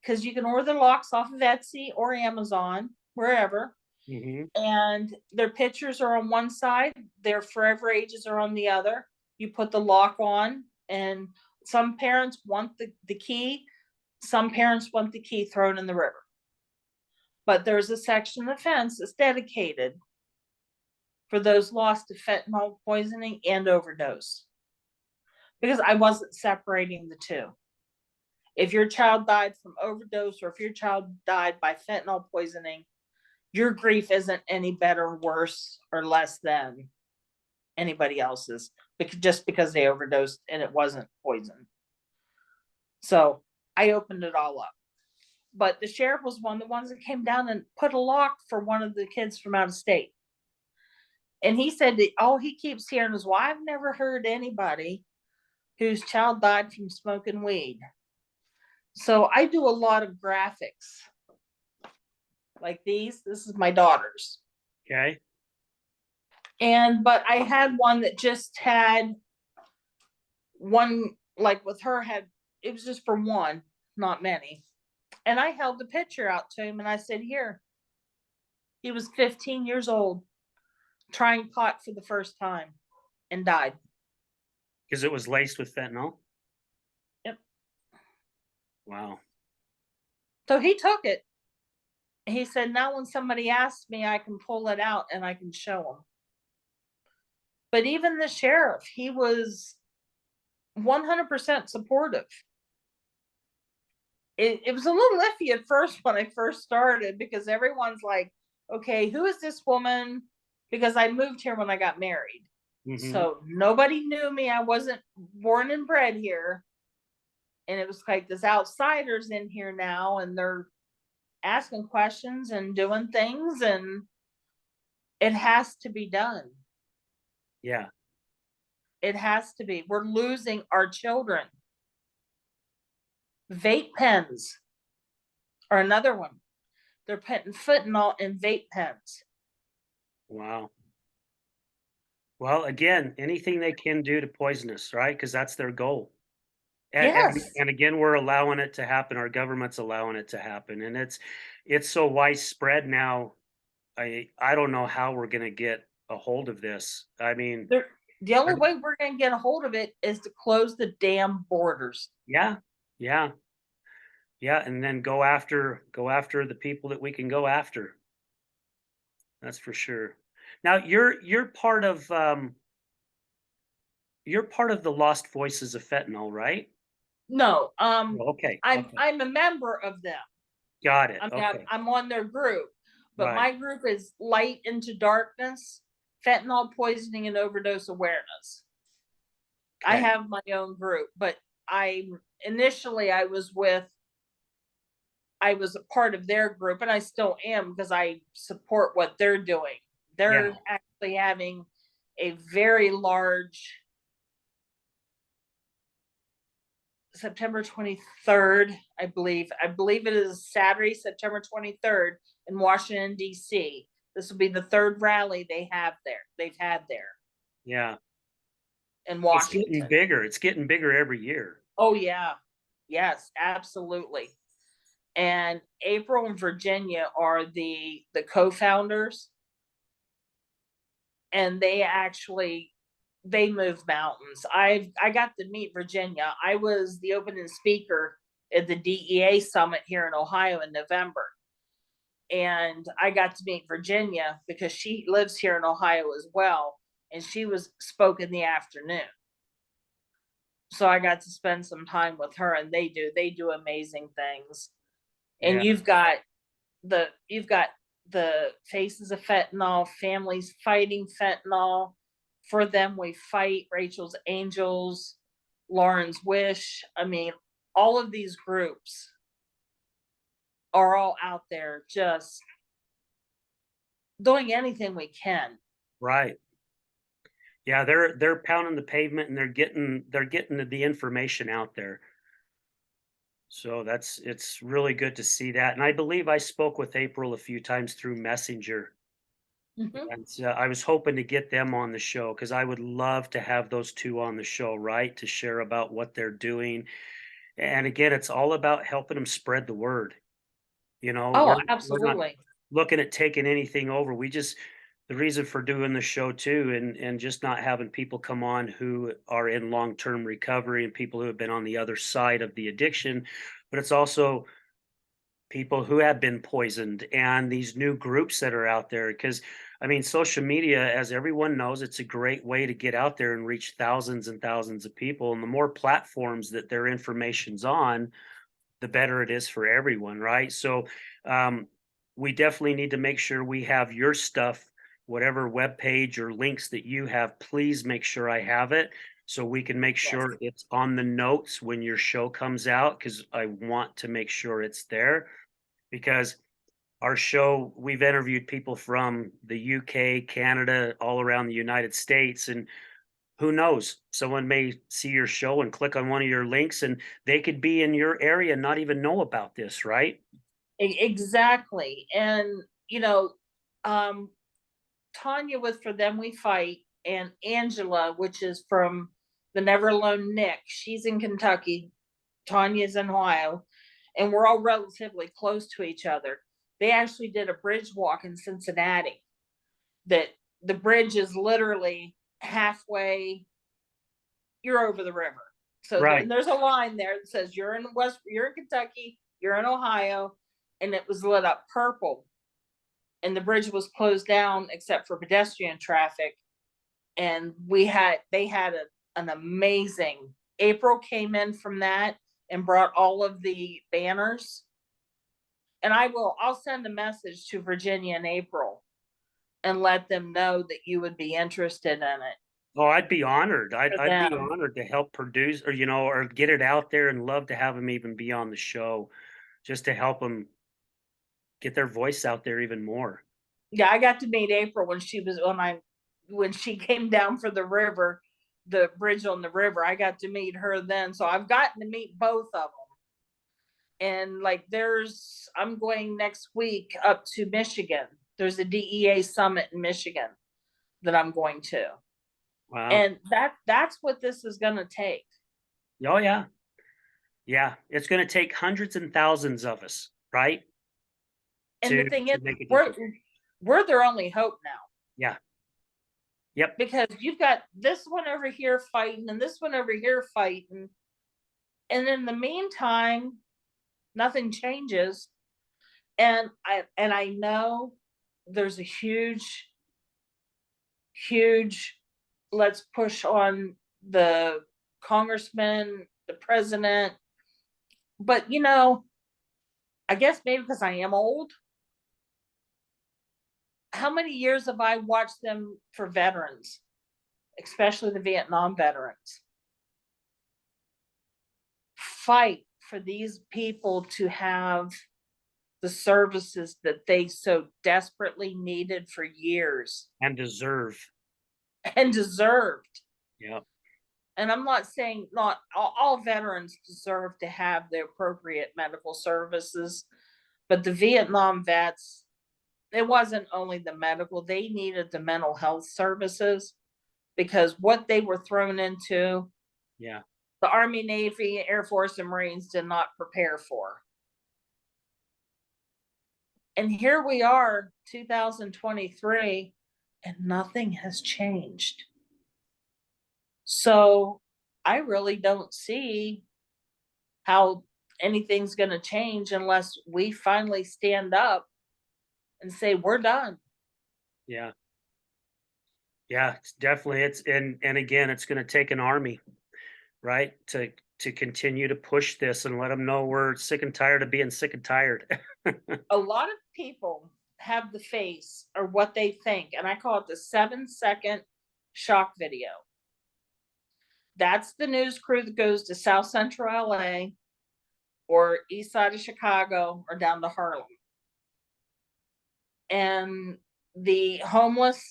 because you can order locks off of Etsy or Amazon, wherever. Hmm. And their pictures are on one side, their forever ages are on the other. You put the lock on, and some parents want the key, some parents want the key thrown in the river. But there's a section of the fence that's dedicated for those lost to fentanyl poisoning and overdose. Because I wasn't separating the two. If your child died from overdose or if your child died by fentanyl poisoning, your grief isn't any better, worse, or less than anybody else's, just because they overdosed and it wasn't poison. So I opened it all up. But the sheriff was one of the ones that came down and put a lock for one of the kids from out of state. And he said that all he keeps hearing is, well, I've never heard anybody whose child died from smoking weed. So I do a lot of graphics like these. This is my daughter's. Okay. But I had one that just had one, like with her had, it was just for one, not many. And I held the picture out to him and I said, here, he was 15 years old, trying pot for the first time and died. Because it was laced with fentanyl. Yep. Wow. So he took it. He said, now when somebody asks me, I can pull it out and I can show them. But even the sheriff, he was 100% supportive. It was a little iffy at first when I first started because everyone's like, okay, who is this woman? Because I moved here when I got married. Hmm. So nobody knew me. I wasn't born and bred here. And it was like this outsiders in here now, and they're asking questions and doing things, and it has to be done. Yeah. It has to be. We're losing our children. Vape pens are another one. They're putting fentanyl in vape pens. Wow. Well, again, anything they can do to poison us, right? Because that's their goal. And, and Yes. and again, we're allowing it to happen. Our government's allowing it to happen, and it's so widespread now. I don't know how we're going to get a hold of this. I mean, They're, the only are- way we're going to get a hold of it is to close the damn borders. yeah, yeah, yeah, and then go after the people that we can go after. That's for sure. Now you're part of the Lost Voices of Fentanyl, right? No, Oh, okay, I'm okay, I'm a member of them. got it. I mean, Okay, I'm on their group, but right. my group is Light into Darkness, Fentanyl Poisoning and Overdose Awareness. I Okay, have my own group, but I initially I was a part of their group, and I still am because I support what they're doing. yeah. They're actually having a very large September 23rd, I believe. I believe it is Saturday, September 23rd in Washington, D.C. This will be the third rally they've had there Yeah. in It's getting Washington. bigger. It's getting bigger every year. Oh, yeah. Yes, absolutely. And April and Virginia are the co-founders, and they move mountains. I got to meet Virginia. I was the opening speaker at the DEA summit here in Ohio in November. And I got to meet Virginia because she lives here in Ohio as well, and she spoke in the afternoon. So I got to spend some time with her, and they do amazing things. And Yeah, you've got the faces of fentanyl, families fighting fentanyl. For them, we fight. Rachel's Angels, Lauren's Wish. I mean, all of these groups are all out there just doing anything we can. right. Yeah, they're pounding the pavement and they're getting the information out there. So it's really good to see that. And I believe I spoke with April a few times through Messenger. Mhm. And I was hoping to get them on the show because I would love to have those two on the show, right? To share about what they're doing. And again, it's all about helping them spread the word. Oh, We're not absolutely. looking at taking anything over. We just the reason for doing the show too, and just not having people come on who are in long-term recovery and people who have been on the other side of the addiction, but it's also people who have been poisoned and these new groups that are out there. Because I mean, social media, as everyone knows, it's a great way to get out there and reach thousands and thousands of people. And the more platforms that their information's on, the better it is for everyone, right? So um, we definitely need to make sure we have your stuff, whatever web page or links that you have. Please make sure I have it so we can make Yes. sure it's on the notes when your show comes out, because I want to make sure it's there. Because our show, we've interviewed people from the UK, Canada, all around the United States, and who knows? Someone may see your show and click on one of your links, and they could be in your area and not even know about this, right? Exactly. And, um, Tanya with For Them We Fight, and Angela, which is from the Never Alone Nick. She's in Kentucky. Tanya's in Ohio. And we're all relatively close to each other. They actually did a bridge walk in Cincinnati. That the bridge is literally halfway, you're over the river. So Right. there's a line there that says you're in Kentucky, you're in Ohio, and it was lit up purple. And the bridge was closed down except for pedestrian traffic. And they had an amazing. April came in from that and brought all of the banners. And I'll send a message to Virginia and April and let them know that you would be interested in it Oh, I'd be honored. I'd for I'd be them. honored to help produce or or get it out there, and love to have them even be on the show just to help them get their voice out there even more. Yeah, I got to meet April when she came down for the bridge on the river. I got to meet her then, so I've gotten to meet both of them. And like, I'm going next week up to Michigan. There's a DEA summit in Michigan that I'm going to, Wow. and that's what this is going to take. Oh yeah. Yeah. It's gonna take hundreds and thousands of us, right? And the thing is, To make a we're difference. we're their only hope now, Yeah. Yep. because you've got this one over here fighting and this one over here fighting, and in the meantime, nothing changes. And I know there's a huge let's push on the congressman, the president. But I guess maybe because I am old, how many years have I watched them for veterans, especially the Vietnam veterans, fight for these people to have the services that they so desperately needed for years And deserve. and deserved. Yep. And I'm not saying not all veterans deserve to have the appropriate medical services, but the Vietnam vets, it wasn't only the medical, they needed the mental health services, because what they were thrown into, Yeah. the Army, Navy, Air Force, and Marines did not prepare for. And here we are, 2023, and nothing has changed. So I really don't see how anything's going to change unless we finally stand up and say we're done. Yeah. Yeah. It's definitely it's and again, it's gonna take an army, right? to continue to push this and let them know we're sick and tired of being sick and tired. A lot of people have the face or what they think, and I call it the 7-second shock video. That's the news crew that goes to South Central LA or east side of Chicago or down to Harlem. And the homeless,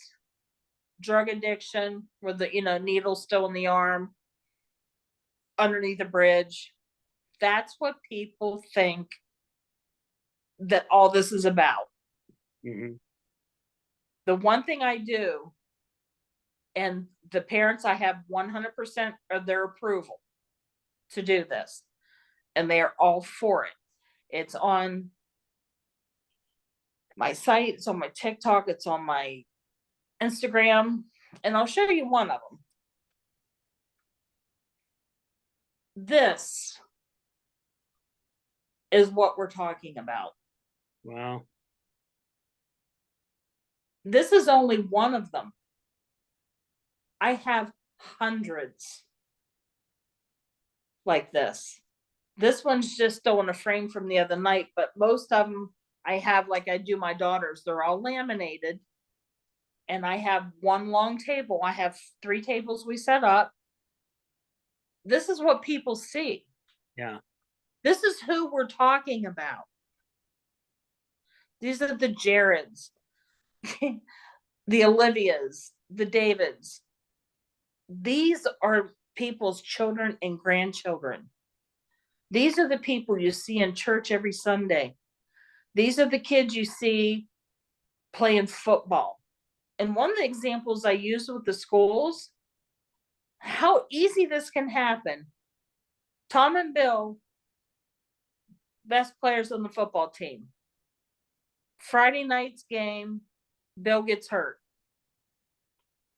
drug addiction, with the needle still in the arm, underneath a bridge. That's what people think that all this is about. Mhm. The one thing I do, and the parents, I have 100% of their approval to do this, and they are all for it. It's on my site, it's on my TikTok, it's on my Instagram, and I'll show you one of them. This is what we're talking about. Wow. This is only one of them. I have hundreds like this. This one's just still in a frame from the other night, but most of them I have, like I do my daughters, they're all laminated. And I have one long table. I have 3 tables we set up. This is what people see. Yeah. This is who we're talking about. These are the Jareds, the Olivias, the Davids. These are people's children and grandchildren. These are the people you see in church every Sunday. These are the kids you see playing football. And one of the examples I use with the schools, how easy this can happen. Tom and Bill, best players on the football team. Friday night's game, Bill gets hurt.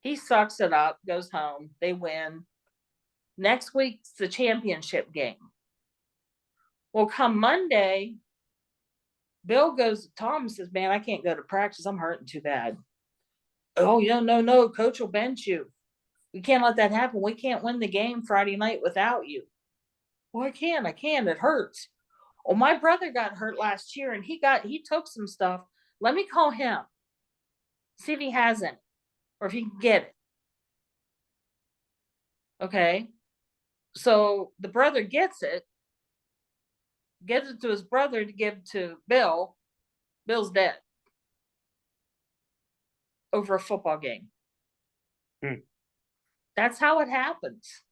He sucks it up, goes home, they win. Next week's the championship game. Well, come Monday, Bill goes to Tom and says, "Man, I can't go to practice. I'm hurting too bad." "Oh, yeah, no, coach will bench you. We can't let that happen. We can't win the game Friday night without you." "Well, I can. It hurts." "Well, my brother got hurt last year and he took some stuff. Let me call him. See if he has it or if he can get it." Okay. So the brother gets it, gives it to his brother to give to Bill. Bill's dead over a football game. Hmm. That's how it happens.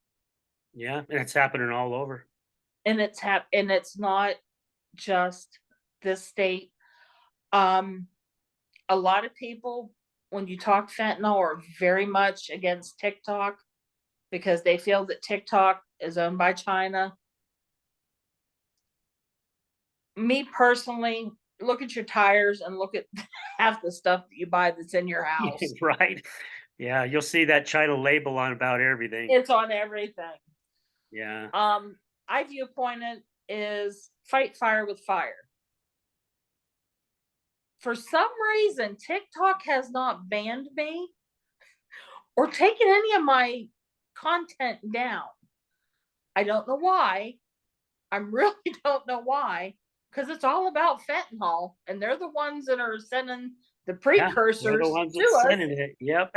Yeah, and it's happening all over. And it's not just this state. A lot of people, when you talk fentanyl, are very much against TikTok because they feel that TikTok is owned by China. Me personally, look at your tires and look at half the stuff that you buy that's in your Yeah, house. right. Yeah, you'll see that China label on about everything. It's on everything. Yeah. My viewpoint is fight fire with fire. For some reason, TikTok has not banned me or taken any of my content down. I don't know why. I really don't know why, because it's all about fentanyl, and they're the ones that are sending the Yeah, they're the precursors ones to that's us. sending it. Yep.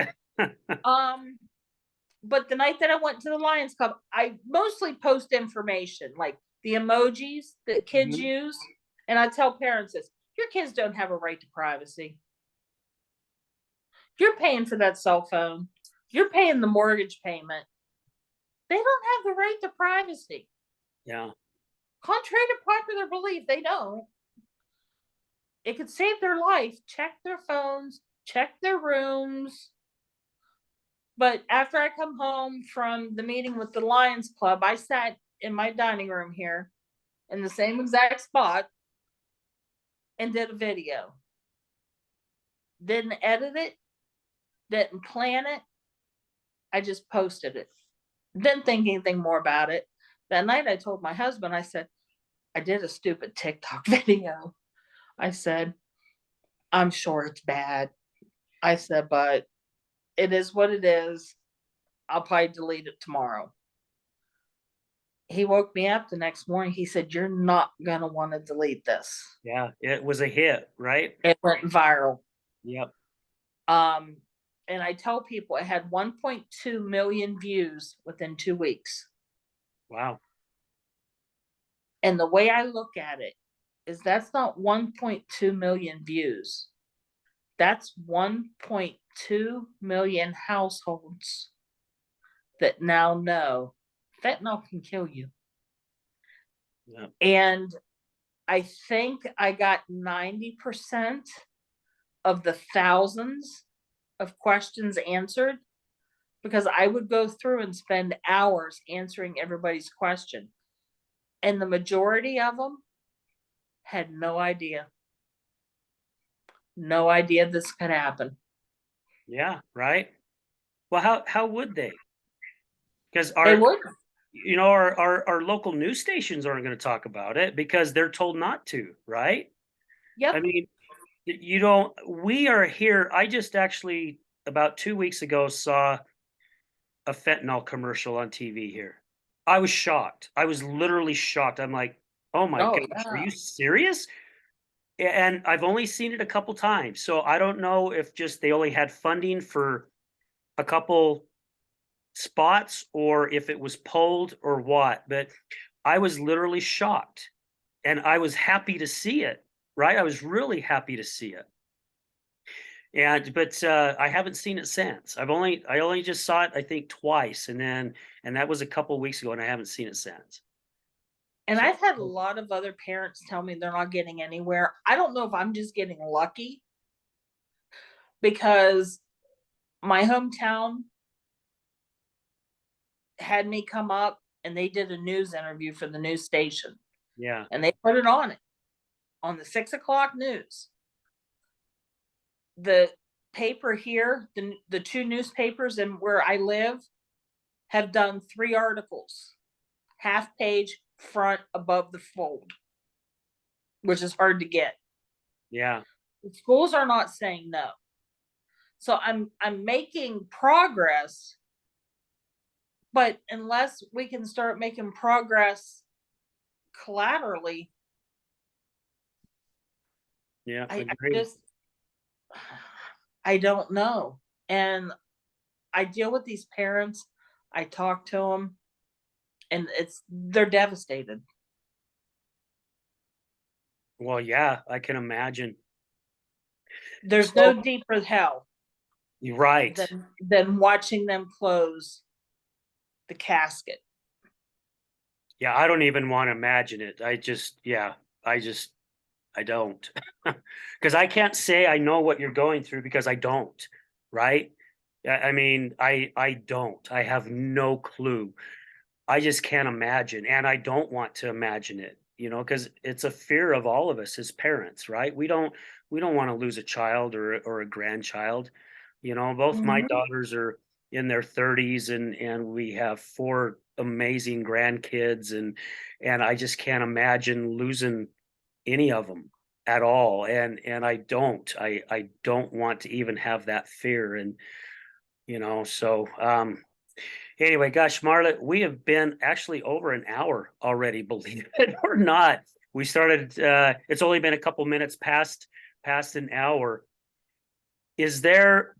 But the night that I went to the Lions Club, I mostly post information like the emojis that kids Mhm. use, and I tell parents this: your kids don't have a right to privacy. You're paying for that cell phone. You're paying the mortgage payment. They don't have the right to privacy. Yeah. Contrary to popular belief, they don't. It could save their life. Check their phones, check their rooms. But after I come home from the meeting with the Lions Club, I sat in my dining room here in the same exact spot and did a video. Didn't edit it, didn't plan it. I just posted it. Didn't think anything more about it. That night I told my husband, I said, "I did a stupid TikTok video." I said, "I'm sure it's bad." I said, "But it is what it is. I'll probably delete it tomorrow." He woke me up the next morning. He said, "You're not gonna want to delete this." Yeah, it was a hit, right? It went viral. Yep. Um, and I tell people it had 1.2 million views within 2 weeks. Wow. And the way I look at it is that's not 1.2 million views. That's 1.2 million households that now know fentanyl can kill you. Yep. And I think I got 90% of the thousands of questions answered because I would go through and spend hours answering everybody's question. And the majority of them had no idea. No idea this could happen. Yeah, right. Well, how would they? Because They our would. our local news stations aren't going to talk about it because they're told not to, right? I Yep. mean, you don't. We are here. I just actually about 2 weeks ago saw a fentanyl commercial on TV here. I was shocked. I was literally shocked. I'm like, oh my Oh gosh, are yeah. you serious? And I've only seen it a couple times, so I don't know if just they only had funding for a couple spots or if it was pulled or what. But I was literally shocked, and I was happy to see it, right? I was really happy to see it. But I haven't seen it since. I only just saw it, I think, twice, and that was a couple weeks ago, and I haven't seen it since. And So I've had a lot of other parents tell me they're not getting anywhere. I don't know if I'm just getting lucky because my hometown had me come up and they did a news interview for the news station yeah, and they put it on the 6 o'clock news. The paper here, the two newspapers and where I live have done 3 articles, half page, front, above the fold, which is hard to get. yeah, The schools are not saying no. So I'm making progress, but unless we can start making progress collaterally, yeah, I agreed. just I don't know. And I deal with these parents. I talk to them, and they're devastated. Well, yeah, I can imagine. There's So no deeper hell you're right. than watching them close the casket. Yeah, I don't even wanna imagine it. I just I don't. Because I can't say I know what you're going through because I don't, right? I mean, I don't. I have no clue. I just can't imagine, and I don't want to imagine it, because it's a fear of all of us as parents, right? We don't wanna lose a child or a grandchild. Both my Mhm. daughters are in their 30s, and we have 4 amazing grandkids, and I just can't imagine losing any of them at all, and I don't want to even have that fear, and, anyway, gosh, Marla, we have been actually over an hour already, believe it or not. We started, it's only been a couple minutes past an hour. Is there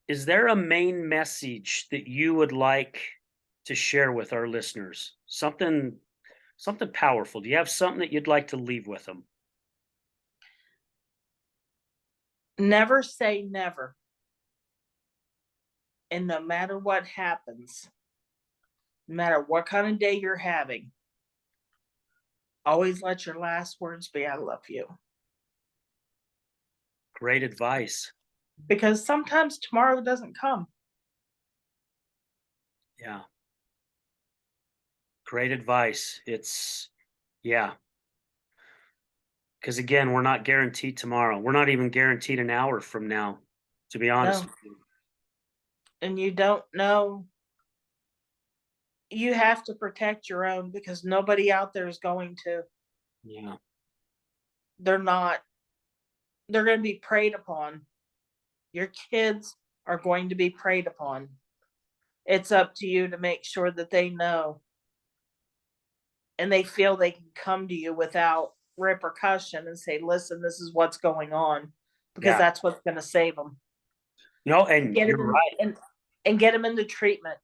is there a main message that you would like to share with our listeners? Something powerful. Do you have something that you'd like to leave with them? Never say never. And no matter what happens, no matter what kind of day you're having, always let your last words be, "I love you." Great advice. Because sometimes tomorrow doesn't come. Yeah, great advice. Yeah, because again, we're not guaranteed tomorrow. We're not even guaranteed an hour from now, to be honest No. with you. And you don't know. You have to protect your own because nobody out there is going to. Yeah, They're not. They're going to be preyed upon. Your kids are going to be preyed upon. It's up to you to make sure that they know and they feel they can come to you without repercussion and say, listen, this is what's going on, because Yeah. that's what's going to save them. No, And and get you're them in, right. and get them into treatment.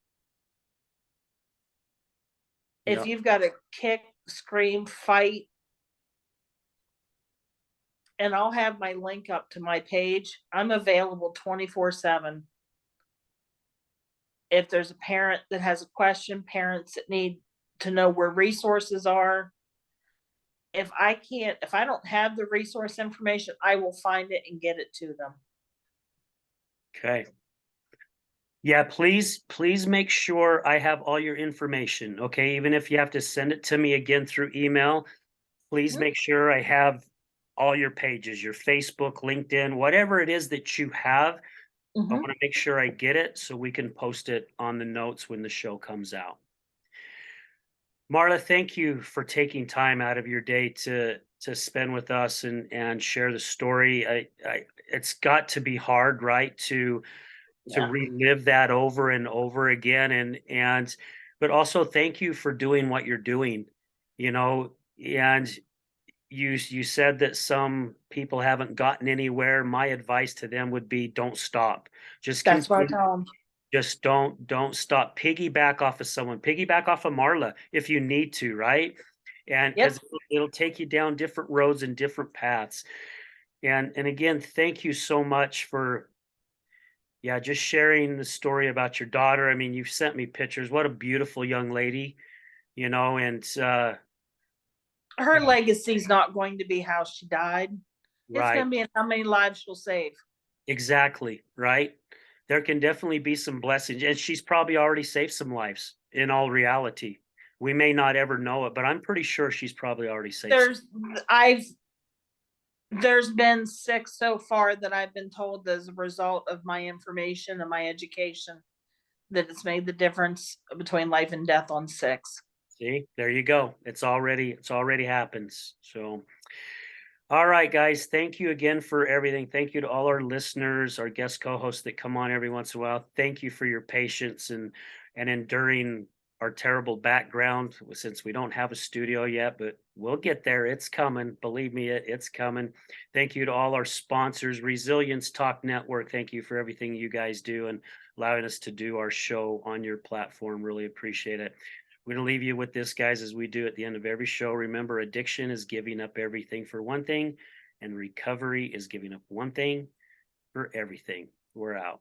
If Yep. you've got to kick, scream, fight, and I'll have my link up to my page. I'm available 24/7. If there's a parent that has a question, parents that need to know where resources are, if I don't have the resource information, I will find it and get it to them. Okay. Yeah, please make sure I have all your information, okay? Even if you have to send it to me again through email, please Mhm, make sure I have all your pages, your Facebook, LinkedIn, whatever it is that you have. I mhm. wanna make sure I get it so we can post it on the notes when the show comes out. Marla, thank you for taking time out of your day to spend with us and share the story. I it's got to be hard, right, to Yeah, relive that over and over again, and but also thank you for doing what you're doing, and you said that some people haven't gotten anywhere. My advice to them would be don't stop. Just that's what I continue. tell them. Just don't stop. Piggyback off of someone. Piggyback off of Marla if you need to, right? And Yep. because it'll take you down different roads and different paths. And again, thank you so much for, yeah, just sharing the story about your daughter. I mean, you've sent me pictures. What a beautiful young lady, and Her legacy's not going to be how she died. It's right. going to be in how many lives she'll save. Exactly, right? There can definitely be some blessings, and she's probably already saved some lives in all reality. We may not ever know it, but I'm pretty sure she's probably already saved some. There's I've there's been 6 so far that I've been told as a result of my information and my education that it's made the difference between life and death on 6. See, there you go. It's already happens. So, all right, guys, thank you again for everything. Thank you to all our listeners, our guest co-hosts that come on every once in a while. Thank you for your patience and enduring our terrible background since we don't have a studio yet, but we'll get there. It's coming. Believe me, it's coming. Thank you to all our sponsors, Resilience Talk Network. Thank you for everything you guys do and allowing us to do our show on your platform. Really appreciate it. We're going to leave you with this, guys, as we do at the end of every show. Remember, addiction is giving up everything for one thing, and recovery is giving up one thing for everything. We're out.